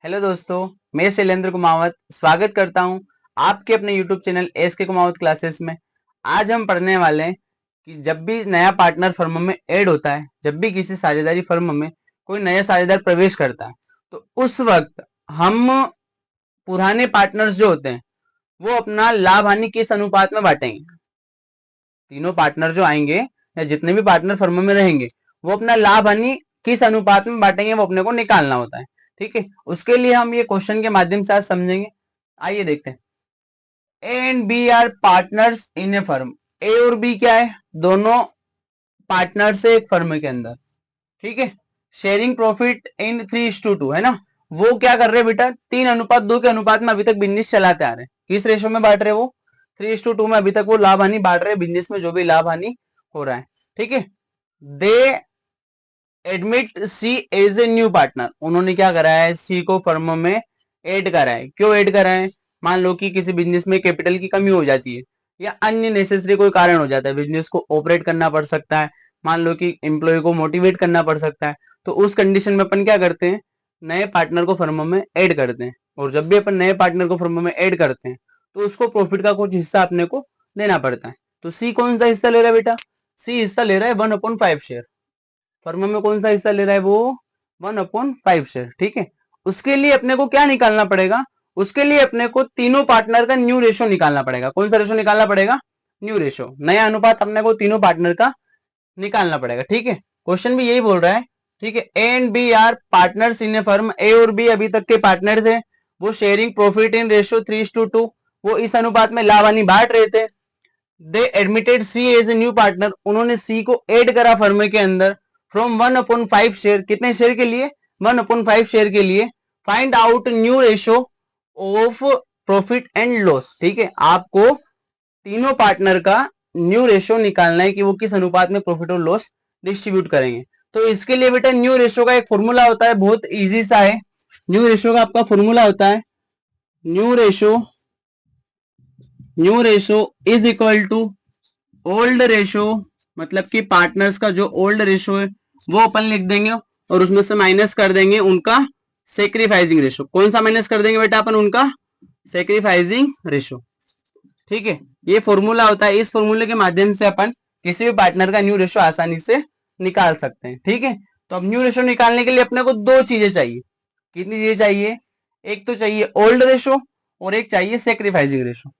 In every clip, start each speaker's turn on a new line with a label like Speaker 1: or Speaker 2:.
Speaker 1: Hello दोस्तों, मैं शैलेंद्र कुमावत स्वागत करता हूं आपके अपने यूट्यूब चैनल एस के कुमावत क्लासेस में। आज हम पढ़ने वाले हैं कि जब भी नया पार्टनर फर्म में ऐड होता है, जब भी किसी साझेदारी फर्म में कोई नया साझेदार प्रवेश करता है, तो उस वक्त हम पुराने पार्टनर्स जो होते हैं वो अपना लाभ हानि किस अनुपात में बांटेंगे। तीनों पार्टनर जो आएंगे या जितने भी पार्टनर फर्म में रहेंगे वो अपना लाभ हानि किस अनुपात में बांटेंगे, वो अपने को निकालना होता है। ठीक है, उसके लिए हम ये क्वेश्चन के माध्यम से आज समझेंगे। आइए देखते हैं। A and B are partners in a firm. A और बी क्या है? दोनों पार्टनर्स है एक फर्म के अंदर। ठीक है, शेयरिंग प्रॉफिट इन 3:2 है ना। वो क्या कर रहे हैं बेटा? 3:2 के अनुपात में अभी तक बिजनेस चलाते आ रहे हैं। किस रेशो में बांट रहे हैं वो? 3:2 में अभी तक वो लाभ हानि बांट रहे हैं, बिजनेस में जो भी लाभ हानि हो रहा है। ठीक है, they admit C as a new partner. उन्होंने क्या करा है? सी को फर्म में ऐड करा है। क्यों ऐड करा है? मान लो कि किसी बिजनेस में कैपिटल की कमी हो जाती है या अन्य नेसेसरी कोई कारण हो जाता है, बिजनेस को ऑपरेट करना पड़ सकता है, मान लो कि एम्प्लॉय को मोटिवेट करना पड़ सकता है, तो उस कंडीशन में अपन क्या करते हैं? नए पार्टनर को फर्म में ऐड करते हैं। और जब भी अपन नए पार्टनर को फर्म में ऐड करते हैं तो उसको प्रॉफिट का कुछ हिस्सा अपने को देना पड़ता है। तो सी कौन सा हिस्सा ले रहा है बेटा? सी हिस्सा ले रहा है 1/5 शेयर। फर्म में कौन सा हिस्सा ले रहा है वो? 1/5 शेयर। ठीक है, उसके लिए अपने को क्या निकालना पड़ेगा? उसके लिए अपने को तीनों पार्टनर का न्यू रेशो निकालना पड़ेगा। कौन सा रेशो निकालना पड़ेगा? न्यू रेशो, नया अनुपात अपने को तीनों पार्टनर का निकालना पड़ेगा। ठीक है, क्वेश्चन भी यही बोल रहा है। ठीक है, A and B are partners in a firm. A और बी अभी तक के पार्टनर थे, वो शेयरिंग प्रॉफिट इन रेशो 3:2, वो इस अनुपात में लाभ हानि बांट रहे थे। They admitted C as a new partner. उन्होंने सी को ऐड करा फर्म के अंदर फ्रॉम 1/5 शेयर। कितने शेयर के लिए? 1/5 शेयर के लिए। Find out new ratio of profit and loss. ठीक है, आपको तीनों पार्टनर का न्यू रेशो निकालना है कि वो किस अनुपात में प्रॉफिट और लॉस डिस्ट्रीब्यूट करेंगे। तो इसके लिए बेटा न्यू रेशो का एक फॉर्मूला होता है, बहुत इजी सा है। न्यू रेशो का आपका फॉर्मूला होता है new ratio is equal to old ratio, मतलब कि पार्टनर्स का जो ओल्ड रेशो है वो अपन लिख देंगे और उसमें से माइनस कर देंगे उनका सेक्रीफाइसिंग रेशो। कौन सा माइनस कर देंगे बेटा अपन? उनका सेक्रीफाइसिंग रेशो। ठीक है, ये फॉर्मूला होता है। इस फॉर्मूले के माध्यम से अपन किसी भी पार्टनर का न्यू रेशो आसानी से निकाल सकते हैं। ठीक है, तो अब न्यू रेशो निकालने के लिए अपने को दो चीजें चाहिए। कितनी चीजें चाहिए? एक तो चाहिए ओल्ड रेशो और एक चाहिए सेक्रीफाइसिंग रेशो।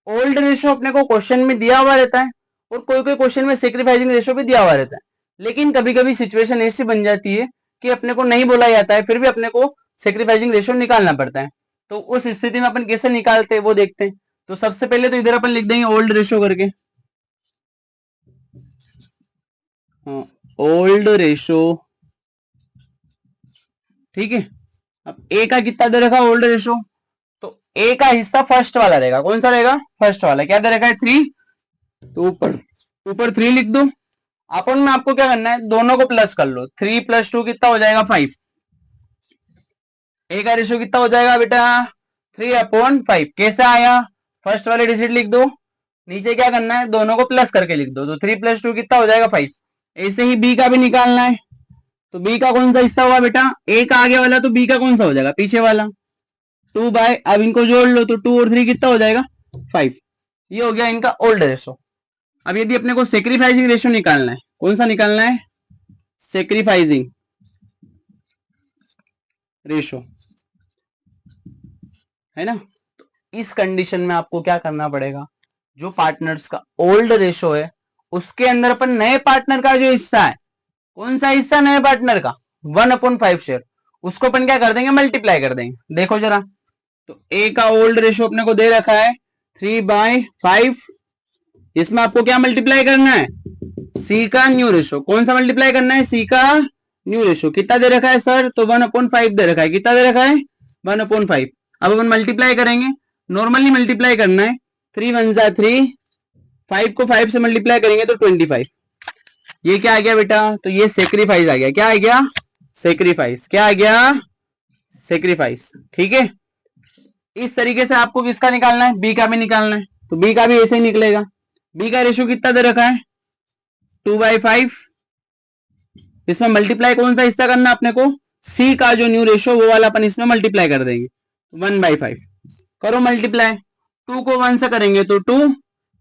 Speaker 1: ओल्ड रेशो अपने को क्वेश्चन में दिया हुआ रहता है और कोई कोई क्वेश्चन में सेक्रीफाइसिंग रेशो भी दिया हुआ रहता है, लेकिन कभी कभी सिचुएशन ऐसी बन जाती है कि अपने को नहीं बोला जाता है, फिर भी अपने को सेक्रीफाइसिंग रेशो निकालना पड़ता है। तो उस स्थिति में अपन कैसे निकालते हैं वो देखते हैं। तो सबसे पहले तो इधर अपन लिख देंगे ओल्ड रेशो करके। Old ratio. ठीक है, अब ए का कितना दे रखा ओल्ड रेशो? तो ए का हिस्सा फर्स्ट वाला रहेगा। कौन सा रहेगा? फर्स्ट वाला। क्या दे रखा है? 3। तो ऊपर ऊपर 3 लिख दो। अपन में आपको क्या करना है? दोनों को प्लस कर लो। 3 + 2 कितना हो जाएगा? 5। ए का रेशियो कितना हो जाएगा बेटा? 3/5। कैसे आया? फर्स्ट वाले डिजिट लिख दो, नीचे क्या करना है? दोनों को प्लस करके लिख दो। तो 3 + 2 कितना हो जाएगा? 5। ऐसे ही बी का भी निकालना है। तो बी का कौन सा हिस्सा हुआ बेटा? ए का आगे वाला, तो बी का कौन सा हो जाएगा? पीछे वाला। 2/, अब इनको जोड़ लो तो 2 और 3 कितना हो जाएगा? 5। ये हो गया इनका ओल्ड रेशो। अब यदि अपने को सेक्रीफाइसिंग रेशो निकालना है, कौन सा निकालना है? सेक्रीफाइसिंग रेशो, है ना। तो इस कंडीशन में आपको क्या करना पड़ेगा? जो पार्टनर्स का ओल्ड रेशो है उसके अंदर अपन नए पार्टनर का जो हिस्सा है, कौन सा हिस्सा नए पार्टनर का? 1/5 शेयर, उसको अपन क्या कर देंगे? मल्टीप्लाई कर देंगे। देखो जरा, तो ए का ओल्ड रेशो अपने को दे रखा है 3/5। इसमें आपको क्या मल्टीप्लाई करना है? सी का न्यू रेशो। कौन सा मल्टीप्लाई करना है? सी का न्यू रेशो। कितना दे रखा है सर? तो 1/5 दे रखा है। कितना दे रखा है? 1/5। अब अपन मल्टीप्लाई करेंगे, नॉर्मली मल्टीप्लाई करना है। 3 × 1 = 3, 5 को 5 से मल्टीप्लाई करेंगे तो 25। ये क्या आ गया बेटा? तो ये सेक्रीफाइस आ गया। क्या आ गया? सेक्रीफाइस। क्या आ गया? सेक्रीफाइस। ठीक है, इस तरीके से आपको किसका निकालना है? बी का भी निकालना है। तो बी का भी ऐसे ही निकलेगा। बी का रेशियो कितना दे रखा है? 2/5। इसमें मल्टीप्लाई कौन सा हिस्सा करना है अपने को? सी का जो न्यू रेशो वो वाला अपन इसमें मल्टीप्लाई कर देंगे 1/5 करो मल्टीप्लाई। 2 को 1 से करेंगे तो 2,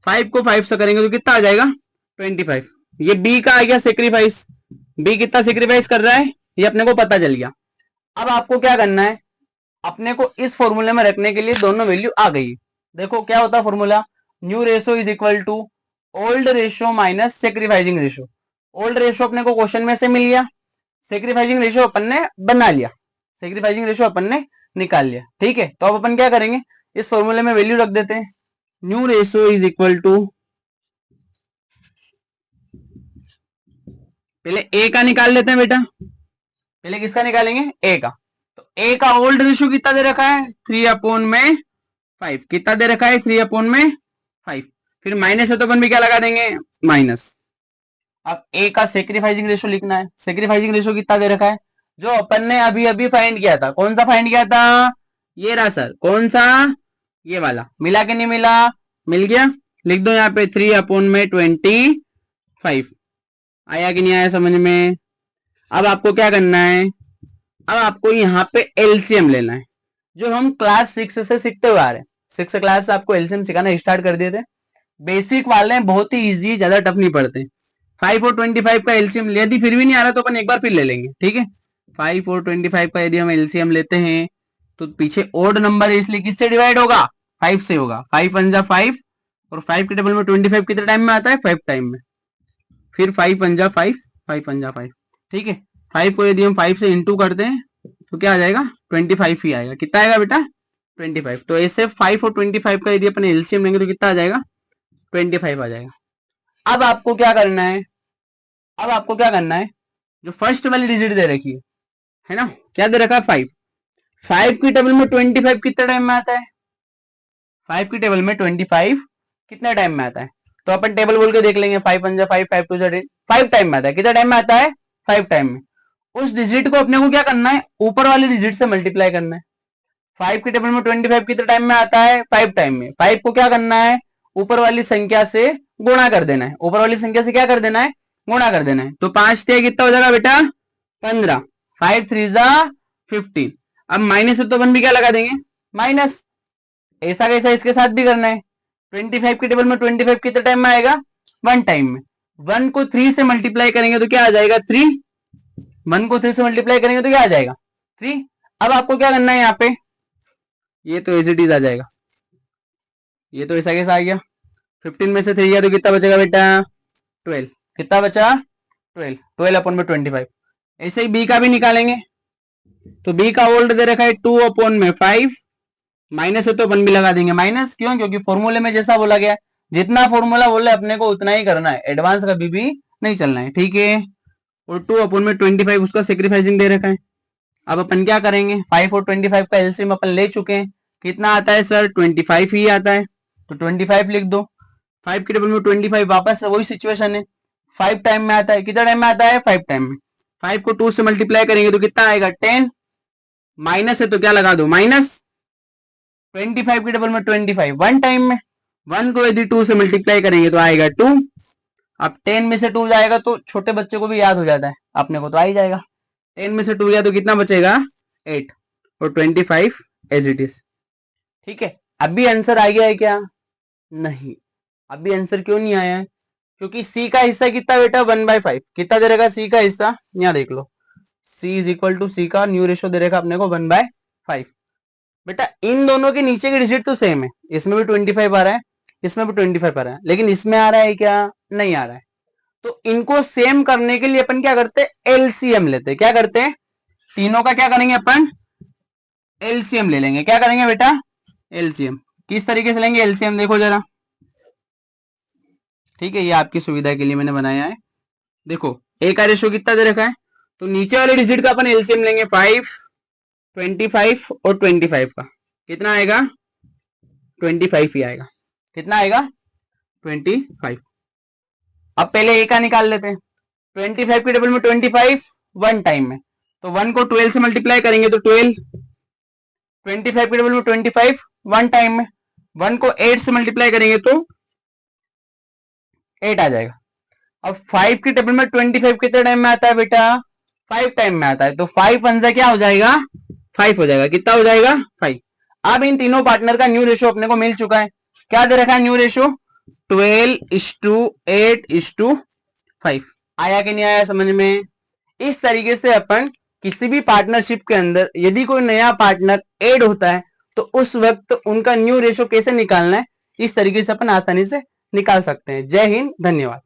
Speaker 1: 5 को 5 से करेंगे तो कितना आ जाएगा 25। ये बी का आ गया सेक्रीफाइस। बी कितना सेक्रीफाइस कर रहा है ये अपने को पता चल गया। अब आपको क्या करना है, अपने को इस फॉर्मूले में रखने के लिए दोनों वैल्यू आ गई। देखो क्या होता है formula, new ratio is equal to old ratio minus sacrificing ratio. Old ratio अपने को क्वेश्चन में से मिल गया, सेक्रीफाइसिंग रेशो अपन ने बना लिया, सेक्रीफाइसिंग रेशो अपन ने निकाल लिया। ठीक है, तो अब अपन क्या करेंगे, इस फॉर्मूले में वैल्यू रख देते हैं। New ratio is equal to, पहले ए का निकाल लेते हैं बेटा, पहले किसका निकालेंगे, ए का। तो ए का ओल्ड रेशो कितना दे रखा है 3/5, कितना दे रखा है 3/5। फिर माइनस है तो अपन भी क्या लगा देंगे माइनस। अब ए का सेक्रीफाइसिंग रेशो लिखना है, सेक्रीफाइसिंग रेशो कितना दे रखा है जो अपन ने अभी अभी फाइंड किया था। कौन सा फाइंड किया था, ये रहा सर, कौन सा, ये वाला। मिला कि नहीं मिला, मिल गया। लिख दो यहाँ पे 3/25। आया कि नहीं आया समझ में। अब आपको क्या करना है, अब आपको यहाँ पे एलसीएम लेना है, जो हम क्लास 6 से सीखते हुए आ रहे हैं। 6 क्लास से आपको एलसीएम सिखाना स्टार्ट कर दिए थे। बेसिक वाले हैं, बहुत ही इजी, ज्यादा टफ नहीं पड़ते। 5 और 25 का एलसीएम यदि फिर भी नहीं आ रहा तो अपन एक बार फिर ले लेंगे। ठीक है, 5 और 25 का यदि हम एलसीएम लेते हैं तो पीछे ओड नंबर है इसलिए किससे डिवाइड होगा, 5 से होगा। 5 पंजा 5 और 5 के टेबल में 25 कितने टाइम में आता है 5 टाइम में। फिर 5 पंजा 5, 5 पंजा 5। ठीक है, 5 को यदि हम 5 से इंटू करते हैं तो क्या आ जाएगा 25 ही आएगा। कितना आएगा बेटा 25। तो ऐसे 5 और 25 का यदि अपन एलसीएम लेंगे तो कितना आ जाएगा 25 आ जाएगा। अब आपको क्या करना है, अब आपको क्या करना है, जो फर्स्ट वाली डिजिट दे रखी है ना, क्या दे रखा है 5। 5 की टेबल में 25 कितने टाइम में आता है, 5 की टेबल में 25 कितने टाइम में आता है। तो अपन टेबल बोल के देख लेंगे, 5 पंजा 5, 5 टू 10, 5 टाइम में आता है। कितने टाइम में आता है 5 टाइम में। उस डिजिट को अपने को क्या करना है, ऊपर वाली डिजिट से मल्टीप्लाई करना है। 5 की टेबल में 25 कितने टाइम में आता है 5 टाइम में। 5 को क्या करना है, ऊपर वाली संख्या से गुणा कर देना है, ऊपर वाली संख्या से क्या कर देना है, गुणा कर देना है। तो 5 से कितना हो जाएगा बेटा 15, 5 3 जा 15। अब माइनस है तो अपन भी क्या लगा देंगे माइनस। ऐसा कैसा इसके साथ भी करना है। 25 की टेबल में 25 कितने टाइम में आएगा 1 टाइम में। 1 को 3 से मल्टीप्लाई करेंगे तो क्या आ जाएगा 3। 1 को 3 से मल्टीप्लाई करेंगे तो क्या आ जाएगा 3। अब आपको क्या करना है यहाँ पे, ये तो एज इट इज आ जाएगा, ये तो ऐसा कैसा आ गया। 15 में से 3 गया तो कितना बचेगा बेटा 12। कितना बचा 12, 12 अपॉन में 25। ऐसे ही बी का भी निकालेंगे। तो बी का ओल्ड दे रखा है 2 अपॉन में 5, माइनस है तो अपन भी लगा देंगे माइनस। क्यों, क्योंकि फॉर्मूले में जैसा बोला गया, जितना फॉर्मूला बोले अपने को उतना ही करना है, एडवांस कभी भी नहीं चलना है। ठीक है, और 2 अपॉन में 25 उसका सेक्रीफाइसिंग दे रखा है। अब अपन क्या करेंगे, 5 और 25 का एलसीएम अपन ले चुके हैं। कितना आता है सर 25 ही आता है, तो 25 लिख दो। 5 के टेबल में 25, वापस वही सिचुएशन है, 5 टाइम में आता है। कितना टाइम में आता है 5 टाइम में। 5 को 2 से मल्टीप्लाई करेंगे तो कितना आएगा 10, माइनस है तो क्या लगा दो माइनस। 25 की टेबल में 25 1 टाइम में। 1 को यदि 2 से मल्टीप्लाई करेंगे तो आएगा 2। अब 10 में से 2 जाएगा तो छोटे बच्चे को भी याद हो जाता है, अपने को तो आ ही जाएगा। 10 में से 2 गया तो कितना बचेगा 8 और 25 एज इट इज। ठीक है, अभी आंसर आ गया है क्या, नहीं अभी आंसर क्यों नहीं आया है, क्योंकि सी का हिस्सा कितना बेटा 1/5। कितना दे रहेगा सी का हिस्सा, यहाँ देख लो, सी इज इक्वल टू सी का न्यू रेशो दे रहेगा अपने को 1/5। बेटा इन दोनों के नीचे के डिजिट तो सेम है, इसमें भी 25 आ रहा है, इसमें भी 25 आ रहा है, लेकिन इसमें आ रहा है क्या, नहीं आ रहा है। तो इनको सेम करने के लिए अपन क्या करते हैं एलसीएम लेते हैं। क्या करते हैं, तीनों का क्या करेंगे अपन एलसीएम ले लेंगे। क्या करेंगे बेटा एलसीएम। किस तरीके से लेंगे एलसीएम देखो जरा। ठीक है, ये आपकी सुविधा के लिए मैंने बनाया है। देखो ए का रेशो कितना दे रखा है, तो नीचे वाले डिजिट का अपन एलसीएम लेंगे 5, 25 और 25 का। कितना आएगा 25 ही आएगा। कितना आएगा 25। अब पहले ए का निकाल लेते हैं। 25 की टेबल में 25 1 टाइम में, तो 1 को 12 से मल्टीप्लाई करेंगे तो 12। 25 की टेबल में 25 1 टाइम में, 1 को 8 से मल्टीप्लाई करेंगे तो 8 आ जाएगा। अब 5 की टेबल में 25 कितने टाइम में आता है बेटा 5 टाइम में आता है, तो 5 पंजा क्या हो जाएगा, 5 हो जाएगा। कितना हो जाएगा, 5। अब इन तीनों पार्टनर का न्यू रेशो अपने को मिल चुका है। क्या दे रखा है न्यू रेशो, 12:8:5। आया कि नहीं आया समझ में। इस तरीके से अपन किसी भी पार्टनरशिप के अंदर यदि कोई नया पार्टनर ऐड होता है तो उस वक्त उनका न्यू रेशो कैसे निकालना है, इस तरीके से अपन आसानी से निकाल सकते हैं। जय हिंद, धन्यवाद।